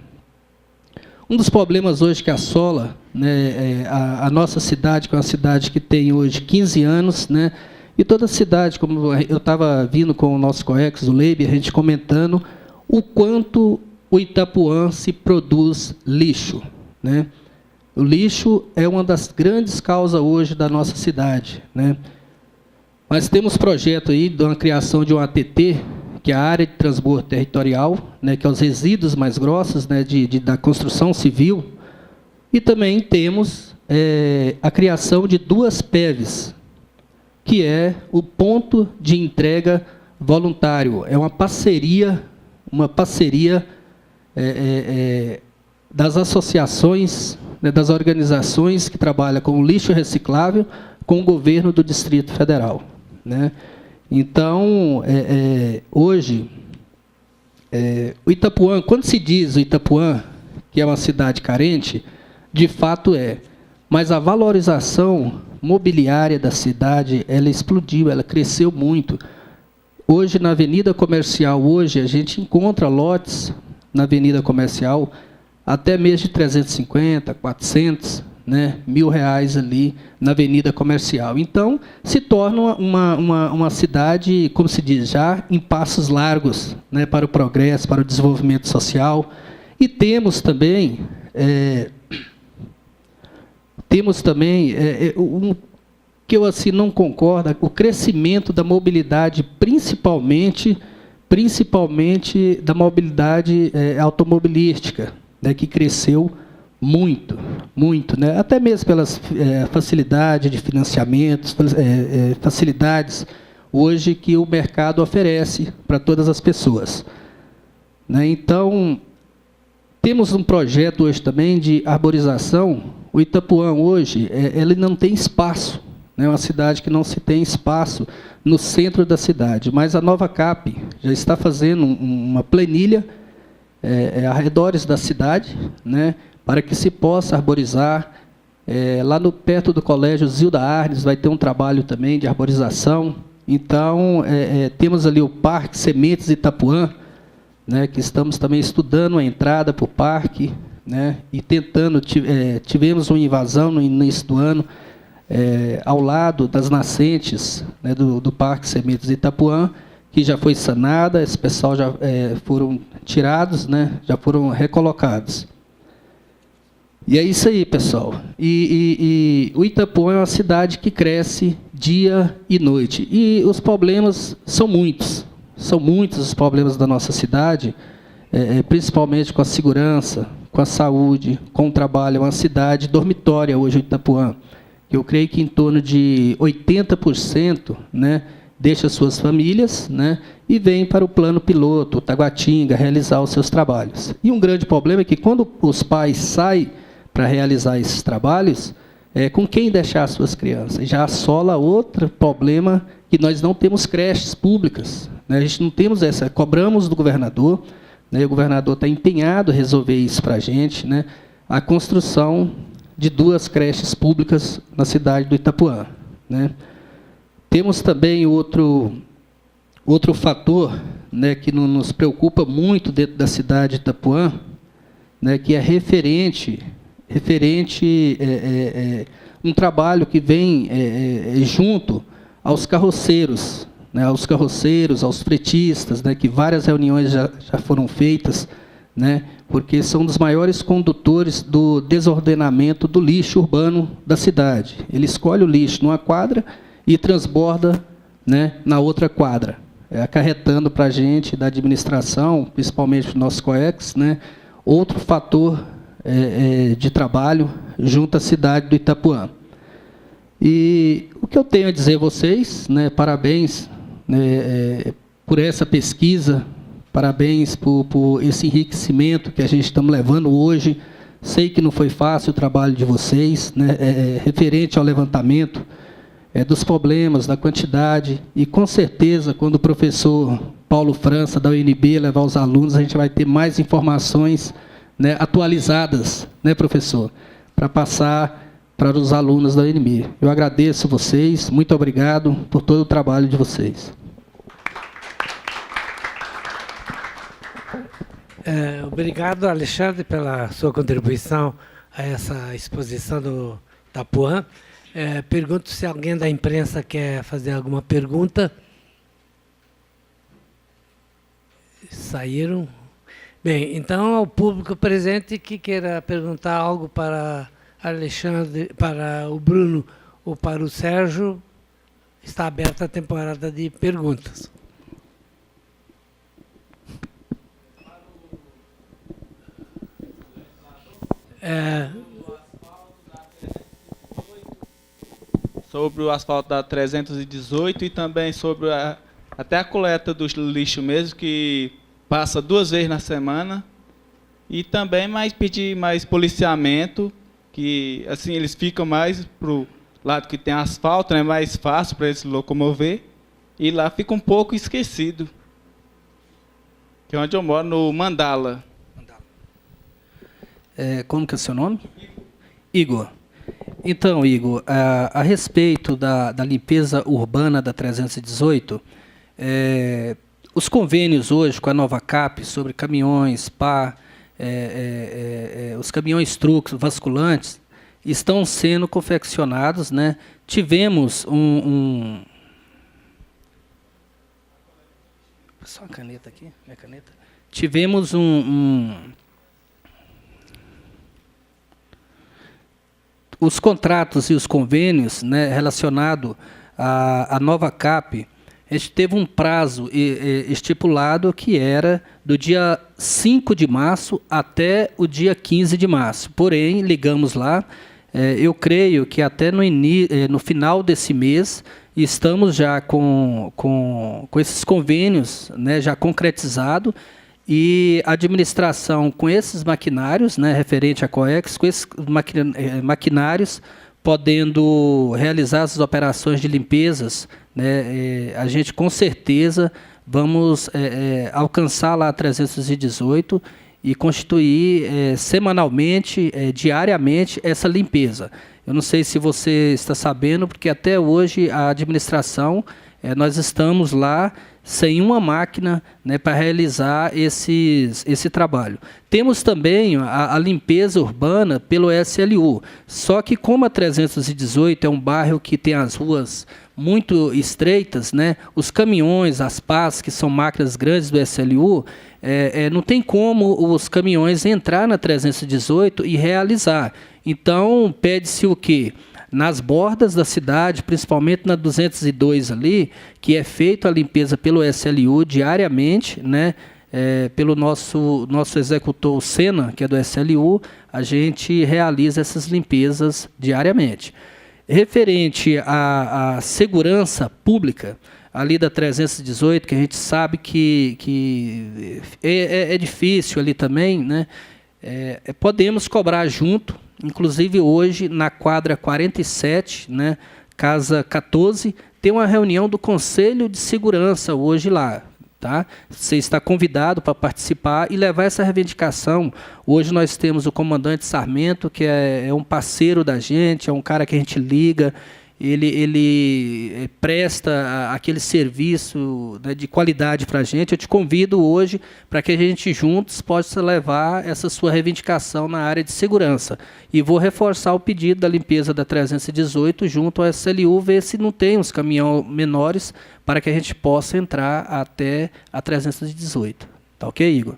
um dos problemas hoje que assola, né, a nossa cidade, que é uma cidade que tem hoje 15 anos, né, e toda a cidade, como eu estava vindo com o nosso COEX, o Leib, a gente comentando o quanto o Itapuã se produz lixo, né? O lixo é uma das grandes causas hoje da nossa cidade, né? Nós temos projeto aí de uma criação de um ATT, que é a área de transbordo territorial, né, que é os resíduos mais grossos, né, da construção civil, e também temos a criação de 2 PEVs, que é o ponto de entrega voluntário. É uma parceria das associações, né, das organizações que trabalham com o lixo reciclável com o governo do Distrito Federal, né? Então, hoje, o Itapuã, quando se diz o Itapuã, que é uma cidade carente, de fato mas a valorização mobiliária da cidade, ela explodiu, ela cresceu muito. Hoje, na Avenida Comercial, a gente encontra lotes na Avenida Comercial até mesmo de 350, 400, né, R$1.000 ali na Avenida Comercial. Então, se torna uma cidade, como se diz, já em passos largos, né, para o progresso, para o desenvolvimento social. E temos também que eu assim não concordo, o crescimento da mobilidade, principalmente da mobilidade automobilística, né, que cresceu muito, né, até mesmo pelas facilidades de financiamentos, facilidades hoje que o mercado oferece para todas as pessoas, né? Então, temos um projeto hoje também de arborização. O Itapuã hoje, ele não tem espaço, né? É uma cidade que não se tem espaço no centro da cidade, mas a Nova Cap já está fazendo uma planilha arredores da cidade, né, para que se possa arborizar. Lá perto do Colégio Zilda Arnes vai ter um trabalho também de arborização. Então, temos ali o Parque Sementes Itapuã, né, que estamos também estudando a entrada para o parque, né, e tentando, tivemos uma invasão no início do ano, ao lado das nascentes, né, do Parque Sementes Itapuã, que já foi sanada, esse pessoal já foram tirados, né, já foram recolocados. E é isso aí, pessoal. E o Itapuã é uma cidade que cresce dia e noite. E os problemas são muitos. São muitos os problemas da nossa cidade, principalmente com a segurança, com a saúde, com o trabalho. É uma cidade dormitória hoje, o Itapuã. Eu creio que em torno de 80%, né, deixa suas famílias, né, e vem para o plano piloto, Taguatinga, realizar os seus trabalhos. E um grande problema é que quando os pais saem para realizar esses trabalhos, com quem deixar suas crianças? Já assola outro problema, que nós não temos creches públicas, né? A gente não temos cobramos do governador, né? O governador está empenhado em resolver isso para a gente, né? A construção de 2 creches públicas na cidade do Itapuã, né? Temos também outro fator, né, que nos preocupa muito dentro da cidade de Itapuã, né, que é referente um trabalho que vem junto aos carroceiros, né, aos fretistas, né, que várias reuniões já foram feitas, né, porque são dos maiores condutores do desordenamento do lixo urbano da cidade. Ele escolhe o lixo numa quadra e transborda, né, na outra quadra, acarretando para a gente, da administração, principalmente o nosso COEX, né, outro fator de trabalho junto à cidade do Itapuã. E o que eu tenho a dizer a vocês, né, parabéns, né, por essa pesquisa, parabéns por esse enriquecimento que a gente estamos levando hoje. Sei que não foi fácil o trabalho de vocês, né, referente ao levantamento dos problemas, da quantidade, e com certeza, quando o professor Paulo França, da UNB, levar os alunos, a gente vai ter mais informações, né, atualizadas, né, professor, para passar para os alunos da UNB. Eu agradeço vocês, muito obrigado por todo o trabalho de vocês. Obrigado, Alexandre, pela sua contribuição a essa exposição do Itapuã. Pergunto se alguém da imprensa quer fazer alguma pergunta. Saíram. Bem, então, ao público presente que queira perguntar algo para Alexandre, para o Bruno ou para o Sérgio, está aberta a temporada de perguntas. Sobre o asfalto da 318 e também sobre até a coleta do lixo mesmo, que passa 2 vezes na semana. E também pedir mais policiamento, que assim eles ficam mais para o lado que tem asfalto, é mais fácil para eles se locomover. E lá fica um pouco esquecido, que é onde eu moro, no Mandala. Como que é o seu nome? Igor. Então, Igor, a respeito da limpeza urbana da 318, os convênios hoje com a Nova Cap sobre caminhões, os caminhões truques, vasculantes, estão sendo confeccionados, né? Tivemos só uma caneta aqui, minha caneta. Tivemos os contratos e os convênios, né, relacionados à Nova Cap, a gente teve um prazo estipulado que era do dia 5 de março até o dia 15 de março. Porém, ligamos lá, eu creio que até no final desse mês estamos já com esses convênios, né, já concretizados, e a administração com esses maquinários, né, referente à COEX, com esses maquinários, podendo realizar as operações de limpezas, né, a gente com certeza vamos alcançar lá a 318 e constituir semanalmente, diariamente, essa limpeza. Eu não sei se você está sabendo, porque até hoje a administração, nós estamos lá sem uma máquina, né, para realizar esse trabalho. Temos também a limpeza urbana pelo SLU, só que como a 318 é um bairro que tem as ruas muito estreitas, né, os caminhões, as pás, que são máquinas grandes do SLU, não tem como os caminhões entrar na 318 e realizar. Então, pede-se o quê? Nas bordas da cidade, principalmente na 202 ali, que é feita a limpeza pelo SLU diariamente, né, pelo nosso executor Sena, que é do SLU, a gente realiza essas limpezas diariamente. Referente à segurança pública, ali da 318, que a gente sabe que é difícil ali também, né, podemos cobrar junto. Inclusive, hoje, na quadra 47, né, casa 14, tem uma reunião do Conselho de Segurança hoje lá. Tá? Você está convidado para participar e levar essa reivindicação. Hoje nós temos o comandante Sarmento, que é um parceiro da gente, é um cara que a gente liga, ele presta aquele serviço, né, de qualidade para a gente. Eu te convido hoje para que a gente juntos possa levar essa sua reivindicação na área de segurança. E vou reforçar o pedido da limpeza da 318 junto ao SLU, ver se não tem uns caminhões menores para que a gente possa entrar até a 318. Tá ok, Igor?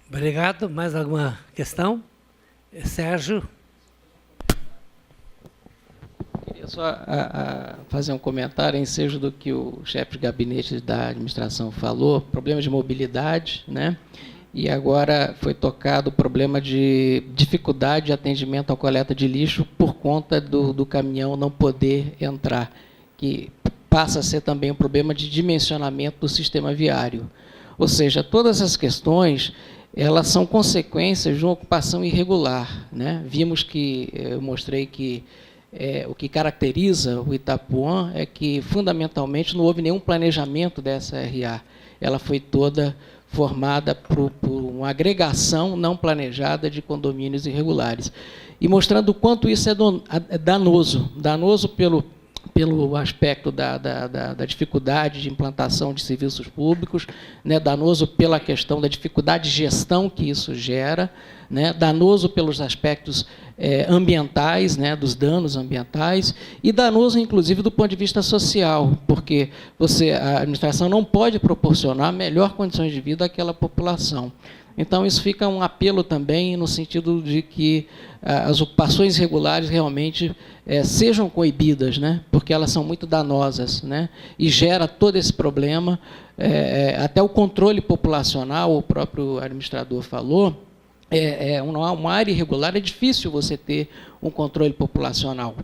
Obrigado. Mais alguma questão? Sérgio? Queria só fazer um comentário em ensejo do que o chefe de gabinete da administração falou, problema de mobilidade, né? E agora foi tocado o problema de dificuldade de atendimento à coleta de lixo por conta do caminhão não poder entrar, que passa a ser também um problema de dimensionamento do sistema viário. Ou seja, todas essas questões, elas são consequências de uma ocupação irregular, né? Vimos que, eu mostrei que o que caracteriza o Itapuã é que, fundamentalmente, não houve nenhum planejamento dessa RA. Ela foi toda formada por uma agregação não planejada de condomínios irregulares. E mostrando o quanto isso é danoso. Danoso pelo aspecto da dificuldade de implantação de serviços públicos, né, danoso pela questão da dificuldade de gestão que isso gera, né, danoso pelos aspectos ambientais, né, dos danos ambientais, e danoso, inclusive, do ponto de vista social, porque a administração não pode proporcionar melhor condições de vida àquela população. Então, isso fica um apelo também no sentido de que as ocupações irregulares realmente sejam coibidas, né? Porque elas são muito danosas, né? E gera todo esse problema. Até o controle populacional, o próprio administrador falou, uma área irregular é difícil você ter um controle populacional.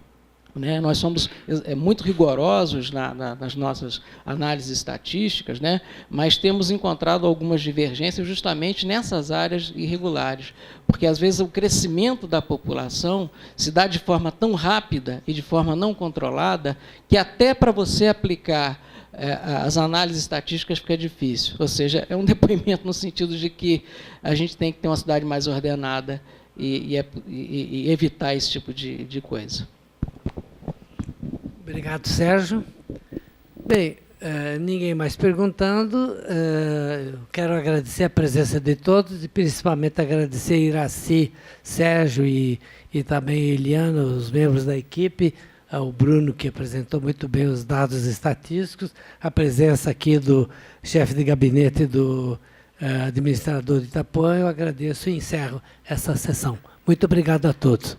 Né? Nós somos muito rigorosos nas nossas análises estatísticas, né? Mas temos encontrado algumas divergências justamente nessas áreas irregulares, porque, às vezes, o crescimento da população se dá de forma tão rápida e de forma não controlada que até para você aplicar as análises estatísticas fica difícil. Ou seja, é um depoimento no sentido de que a gente tem que ter uma cidade mais ordenada e evitar esse tipo de coisa. Obrigado, Sérgio. Bem, ninguém mais perguntando. Eu quero agradecer a presença de todos e principalmente agradecer a Iraci, Sérgio e também a Eliana, os membros da equipe, ao Bruno, que apresentou muito bem os dados estatísticos, a presença aqui do chefe de gabinete do administrador de Itapuã. Eu agradeço e encerro essa sessão. Muito obrigado a todos.